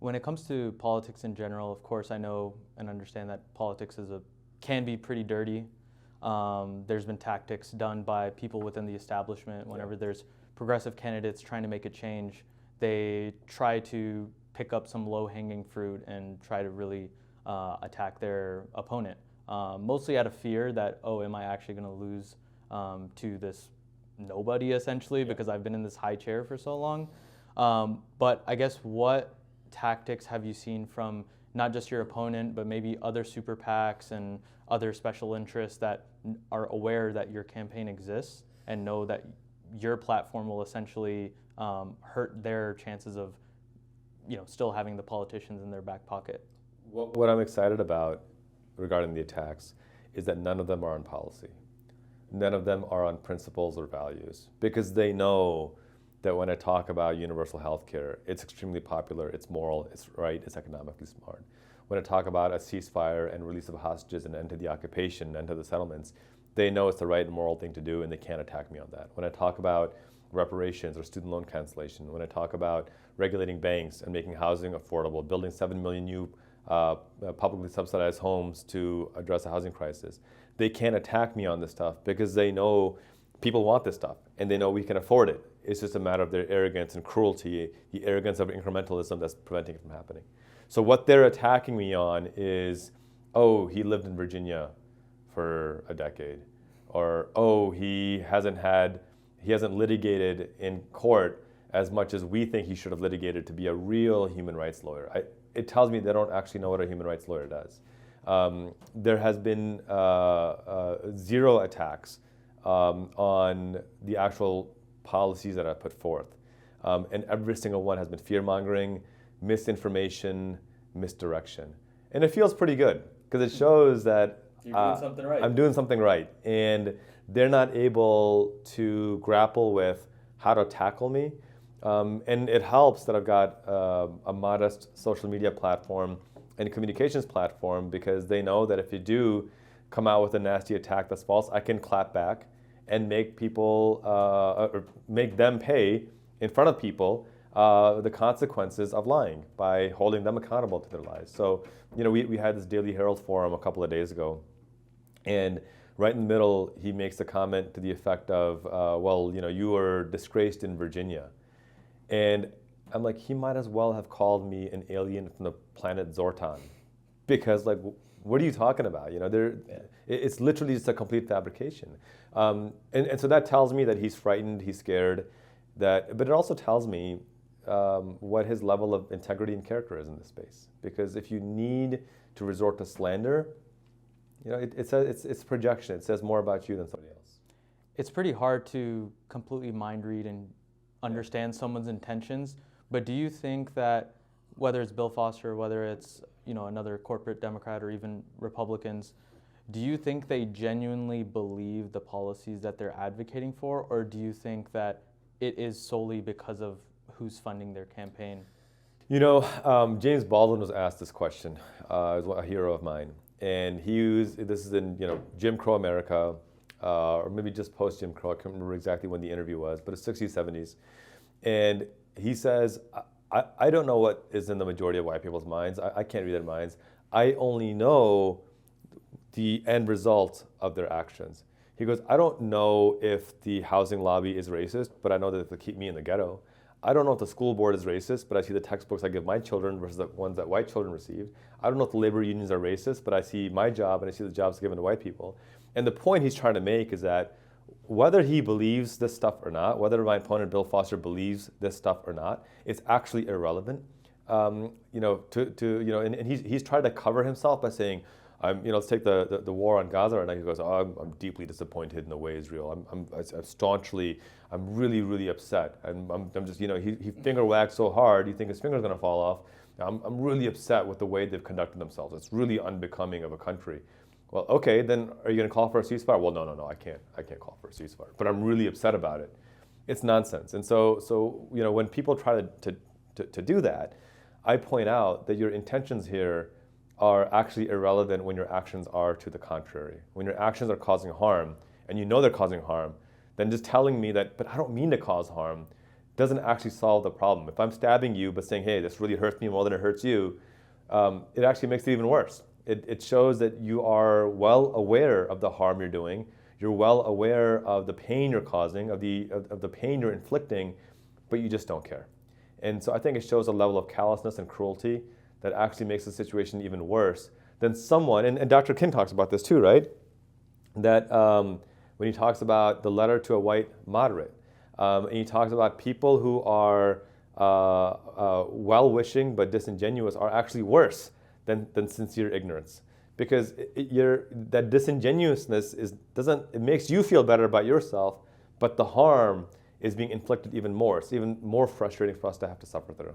When it comes to politics in general, of course, I know and understand that politics can be pretty dirty. There's been tactics done by people within the establishment. Whenever there's progressive candidates trying to make a change, they try to pick up some low-hanging fruit and try to really attack their opponent. Mostly out of fear that, oh, am I actually going to lose to this nobody, essentially, because I've been in this high chair for so long. But I guess what tactics have you seen from not just your opponent, but maybe other super PACs and other special interests that are aware that your campaign exists and know that your platform will essentially hurt their chances of, still having the politicians in their back pocket? What I'm excited about regarding the attacks is that none of them are on policy. None of them are on principles or values, because they know that when I talk about universal health care, it's extremely popular, it's moral, it's right, it's economically smart. When I talk about a ceasefire and release of hostages and end to the occupation, end to the settlements, they know it's the right and moral thing to do, and they can't attack me on that. When I talk about reparations or student loan cancellation, when I talk about regulating banks and making housing affordable, building 7 million new publicly subsidized homes to address the housing crisis, they can't attack me on this stuff because they know people want this stuff and they know we can afford it. It's just a matter of their arrogance and cruelty, the arrogance of incrementalism that's preventing it from happening. So what they're attacking me on is, oh, he lived in Virginia for a decade, or oh, he hasn't litigated in court as much as we think he should have litigated to be a real human rights lawyer. It tells me they don't actually know what a human rights lawyer does. There has been zero attacks on the actual policies that I put forth. And every single one has been fear-mongering, misinformation, misdirection. And it feels pretty good because it shows that you're doing something right. I'm doing something right. And they're not able to grapple with how to tackle me. And it helps that I've got a modest social media platform and communications platform, because they know that if you do come out with a nasty attack that's false, I can clap back and make people, or make them pay in front of people the consequences of lying by holding them accountable to their lies. So, we had this Daily Herald forum a couple of days ago, and right in the middle, he makes a comment to the effect of, well, you were disgraced in Virginia. And I'm like, he might as well have called me an alien from the planet Zortan, because what are you talking about? It's literally just a complete fabrication. And so that tells me that he's frightened, he's scared, but it also tells me what his level of integrity and character is in this space. Because if you need to resort to slander, it's projection. It says more about you than somebody else. It's pretty hard to completely mind read and understand someone's intentions, but do you think that whether it's Bill Foster, whether it's another corporate Democrat or even Republicans, do you think they genuinely believe the policies that they're advocating for, or do you think that it is solely because of who's funding their campaign? James Baldwin was asked this question, a hero of mine, and this is in Jim Crow America, or maybe just post Jim Crow. I can't remember exactly when the interview was, but it's 60s, 70s. And he says, I don't know what is in the majority of white people's minds. I can't read their minds. I only know the end result of their actions. He goes, I don't know if the housing lobby is racist, but I know that they'll keep me in the ghetto. I don't know if the school board is racist, but I see the textbooks I give my children versus the ones that white children received. I don't know if the labor unions are racist, but I see my job and I see the jobs given to white people. And the point he's trying to make is that whether he believes this stuff or not, whether my opponent Bill Foster believes this stuff or not, it's actually irrelevant. And he's tried to cover himself by saying, let's take the war on Gaza right now. He goes, oh, I'm deeply disappointed in the way Israel. I'm really, really upset. And I'm just, he finger wagged so hard, you think his finger's gonna fall off. I'm really upset with the way they've conducted themselves. It's really unbecoming of a country. Well, okay, then are you going to call for a ceasefire? Well, no, I can't call for a ceasefire. But I'm really upset about it. It's nonsense. And so when people try to do that, I point out that your intentions here are actually irrelevant when your actions are to the contrary. When your actions are causing harm, and you know they're causing harm, then just telling me that, but I don't mean to cause harm, doesn't actually solve the problem. If I'm stabbing you but saying, hey, this really hurts me more than it hurts you, it actually makes it even worse. It shows that you are well aware of the harm you're doing. You're well aware of the pain you're causing, of the pain you're inflicting, but you just don't care. And so I think it shows a level of callousness and cruelty that actually makes the situation even worse than someone, and Dr. King talks about this too, right? That when he talks about the letter to a white moderate, and he talks about people who are well-wishing but disingenuous are actually worse than sincere ignorance. Because that disingenuousness it makes you feel better about yourself, but the harm is being inflicted even more. It's even more frustrating for us to have to suffer through.